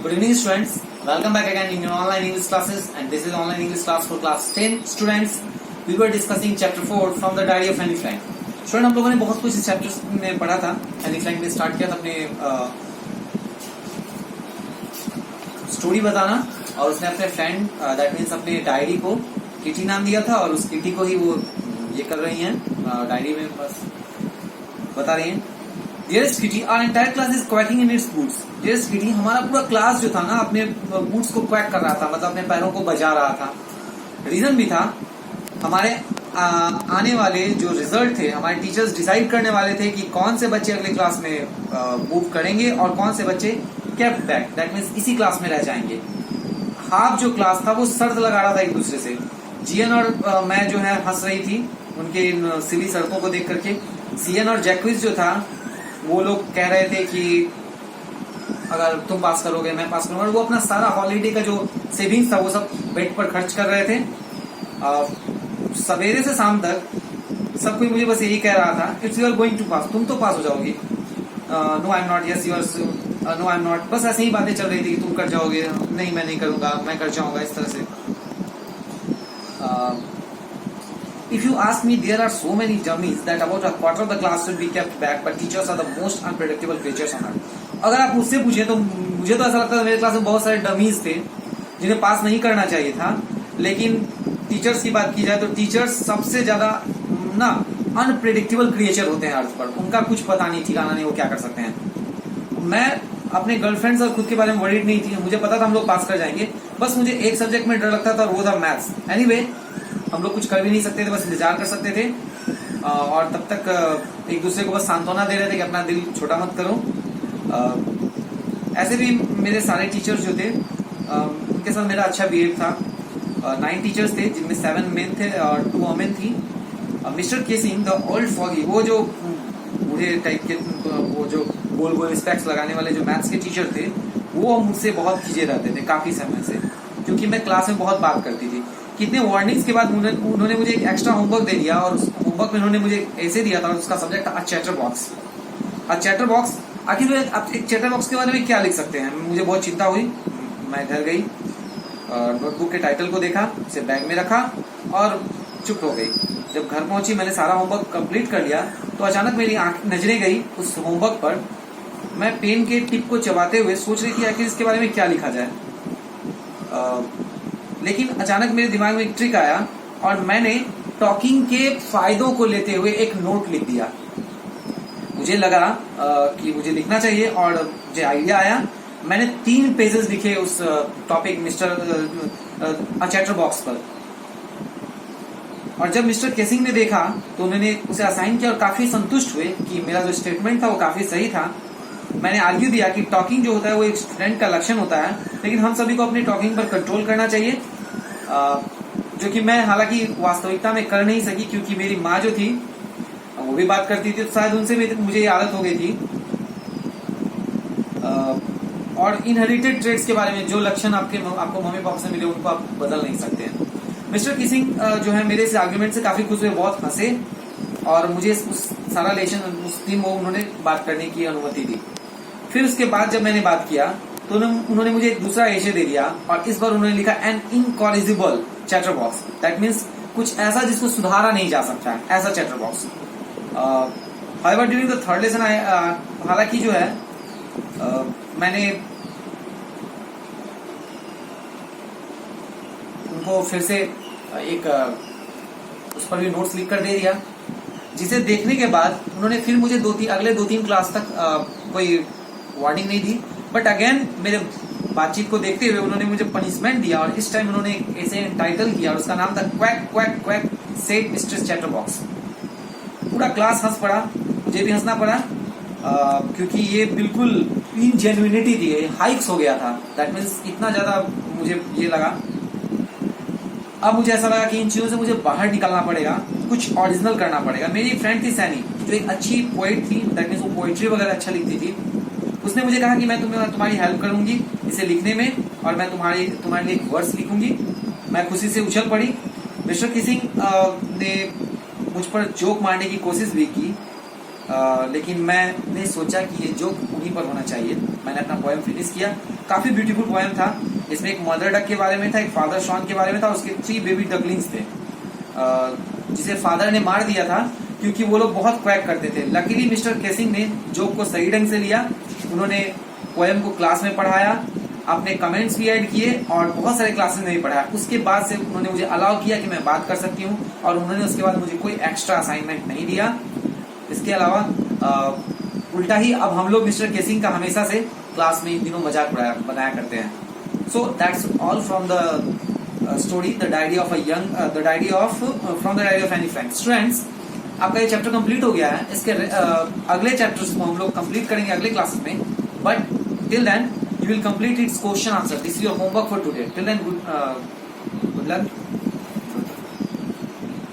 Good evening, students. Welcome back again in your online English classes, and this is online English class for class 10 students. We were discussing chapter 4 from the diary of Anne Frank. Student हम लोगों ने बहुत कुछ इस chapter में पढ़ा था. Anne Frank ने स्टार्ट किया था अपने स्टोरी बताना, और उसने अपने फ्रेंड दैट मीन्स अपने डायरी को किटी नाम दिया था, और उस किटी को ही वो ये कर रही हैं डायरी में बस बता रही हैं. Dearest Kitty, our entire class is quacking in its boots. Dearest Kitty, हमारा पूरा क्लास जो था ना अपने बूट्स को क्वैक कर रहा था, मतलब अपने पैरों को बजा रहा था. रीजन भी था, हमारे आने वाले जो रिजल्ट थे, हमारे टीचर्स डिसाइड करने वाले थे कि कौन से बच्चे अगले क्लास में मूव करेंगे और कौन से बच्चे केप्ट बैक, दैट मीन्स इसी क्लास में रह जाएंगे. हाफ जो क्लास था वो शर्त लगा रहा था एक दूसरे से. जीएन और मैं जो है हंस रही थी उनके इन सिली शर्तों को देख करके. सीएन और जैक्विस जो था वो लोग कह रहे थे कि अगर तुम पास करोगे मैं पास करूंगा. वो अपना सारा हॉलीडे का जो सेविंग्स था वो सब बेट पर खर्च कर रहे थे. सवेरे से शाम तक सब कोई मुझे बस यही कह रहा था, it's you are going to pass, तुम तो पास हो जाओगी. No I am not, yes you are, no I am not. बस ऐसे ही बातें चल रही थी कि तुम कर जाओगे, नहीं मैं नहीं करूंगा, मैं कर जाऊंगा, इस तरह से. If you ask me, there are so many dummies that about a quarter of the class should be kept back, but teachers are the most unpredictable creatures on earth. अगर आप मुझसे पूछे तो मुझे तो ऐसा लगता है मेरे क्लास में बहुत सारे डमीज थे जिन्हें पास नहीं करना चाहिए था. लेकिन टीचर्स की बात की जाए तो टीचर्स सबसे ज्यादा ना अनप्रेडिक्टेबल क्रिएचर होते हैं अर्थ पर. उनका कुछ पता नहीं, ठिकाना नहीं, वो क्या कर सकते हैं. मैं अपने गर्लफ्रेंड्स और खुद के बारे में वरीड नहीं थी. मुझे पता था हम लोग पास कर जाएंगे. बस मुझे एक सब्जेक्ट में डर लगता था, वो था मैथ्स. एनीवे, हम लोग कुछ कर भी नहीं सकते थे, बस इंतजार कर सकते थे. और तब तक एक दूसरे को बस सांत्वना दे रहे थे कि अपना दिल छोटा मत करो. ऐसे भी मेरे सारे टीचर्स जो थे उनके साथ मेरा अच्छा बिहेव था. 9 टीचर्स थे जिनमें 7 मेन थे और 2 वुमेन थी. Mister casing the old foggy, वो जो बूढ़े टाइप के, वो जो गोल गोल स्पेक्स लगाने वाले जो मैथ्स के टीचर थे, वो मुझसे बहुत खींचे रहते थे काफी समय से, क्योंकि मैं क्लास में बहुत बात करती थी. कितने वार्निंग्स के बाद उन्होंने मुझे एक एक्स्ट्रा होमवर्क दे दिया, और उस होमवर्क में उन्होंने मुझे ऐसे दिया था, उसका सब्जेक्ट था चैटर बॉक्स. चैटर बॉक्स, आखिर एक चैटर बॉक्स के बारे में क्या लिख सकते हैं. मुझे बहुत चिंता हुई. मैं घर गई, नोटबुक के टाइटल को देखा, उसे बैग में रखा और चुप हो गई. जब घर पहुंची, मैंने सारा होमवर्क कंप्लीट कर लिया, तो अचानक मेरी नजरें गई उस होमवर्क पर. मैं पेन के टिप को चबाते हुए सोच रही थी आखिर इसके बारे में क्या लिखा जाए. लेकिन अचानक मेरे दिमाग में एक ट्रिक आया और मैंने टॉकिंग के फायदों को लेते हुए एक नोट लिख दिया. मुझे लगा कि मुझे लिखना चाहिए, और मुझे आइडिया आया. मैंने 3 पेजेस लिखे उस टॉपिक मिस्टर चैटर बॉक्स पर. और जब मिस्टर केसिंग ने देखा तो उन्होंने उसे असाइन किया और काफी संतुष्ट हुए कि मेरा जो स्टेटमेंट था वो काफी सही था. मैंने आर्ग्यू दिया कि टॉकिंग जो होता है वो एक स्टूडेंट का लक्षण होता है, लेकिन हम सभी को अपनी टॉकिंग पर कंट्रोल करना चाहिए, जो कि मैं हालांकि वास्तविकता में कर नहीं सकी, क्योंकि मेरी माँ जो थी वो भी बात करती थी, तो शायद उनसे मुझे ये आदत हो गई थी. और इनहेरिटेड ट्रेड्स के बारे में जो लक्षण आपको मम्मी पापा से मिले उनको आप बदल नहीं सकते हैं. मिस्टर किसिंग जो है मेरे इस आर्ग्यूमेंट से काफी खुश हुए, बहुत हंसे, और मुझे उस सारा लेशन उस दिन वो उन्होंने बात करने की अनुमति दी. फिर उसके बाद जब मैंने बात किया तो उन्होंने मुझे एक दूसरा एशे दे दिया, और इस बार उन्होंने लिखा an incorrigible chatter box. That means कुछ ऐसा जिसको सुधारा नहीं जा सकता है, ऐसा chatter box. However during the third lesson हालांकि जो है मैंने उनको फिर से एक उस पर भी नोट्स लिख कर दे दिया, जिसे देखने के बाद उन्होंने फिर मुझे अगले 2-3 क्लास तक कोई वार्निंग नहीं दी. बट अगेन मेरे बातचीत को देखते हुए उन्होंने मुझे पनिशमेंट दिया, और इस टाइम उन्होंने ऐसे टाइटल किया और उसका नाम था quack quack quack said mister chatter box. पूरा क्लास हंस पड़ा, मुझे भी हंसना पड़ा, क्योंकि ये बिल्कुल इनजेन्युइनिटी थी, हाइक्स हो गया था. दैट मीन्स इतना ज्यादा मुझे ये लगा. अब मुझे ऐसा लगा कि इन चीजों से मुझे बाहर निकलना पड़ेगा, कुछ ओरिजिनल करना पड़ेगा. मेरी फ्रेंड थी सैनी, जो एक अच्छी पोएट थी, दैट मीन्स वो पोएट्री वगैरह अच्छा लिखती थी. उसने मुझे कहा कि मैं तुम्हारी हेल्प करूंगी इसे लिखने में, और मैं तुम्हारे लिए एक वर्स लिखूंगी. मैं खुशी से उछल पड़ी. मिस्टर किसिंग ने मुझ पर जोक मारने की कोशिश भी की, लेकिन मैंने सोचा कि ये जोक उन्हीं पर होना चाहिए. मैंने अपना पोएम फिनिश किया. काफी ब्यूटीफुल पोएम था। इसमें एक मदर डक के बारे में था, एक फादर शॉन के बारे में था, उसके 3 बेबी डकलिंग्स थे जिसे फादर ने मार दिया था क्योंकि वो लोग बहुत क्वैक करते थे। लकीली मिस्टर केसिंग ने जोक को सही ढंग से लिया, उन्होंने पोएम को क्लास में पढ़ाया, अपने कमेंट्स भी ऐड किए और बहुत सारे क्लासेस में भी पढ़ाया। उसके बाद से उन्होंने मुझे अलाउ किया कि मैं बात कर सकती हूँ और उन्होंने उसके बाद मुझे कोई एक्स्ट्रा असाइनमेंट नहीं दिया। इसके अलावा उल्टा ही अब हम लोग मिस्टर केसिंग का हमेशा से क्लास में इन दिनों मजाक बनाया करते हैं। So that's all from the story the diary of from the diary of Anne Frank. Students, आपका ये चैप्टर कंप्लीट हो गया है। इसके अगले चैप्टर्स को हम लोग कंप्लीट करेंगे अगले क्लासेस में, but till then you will complete its question answer. This is your homework for today. Till then, good luck.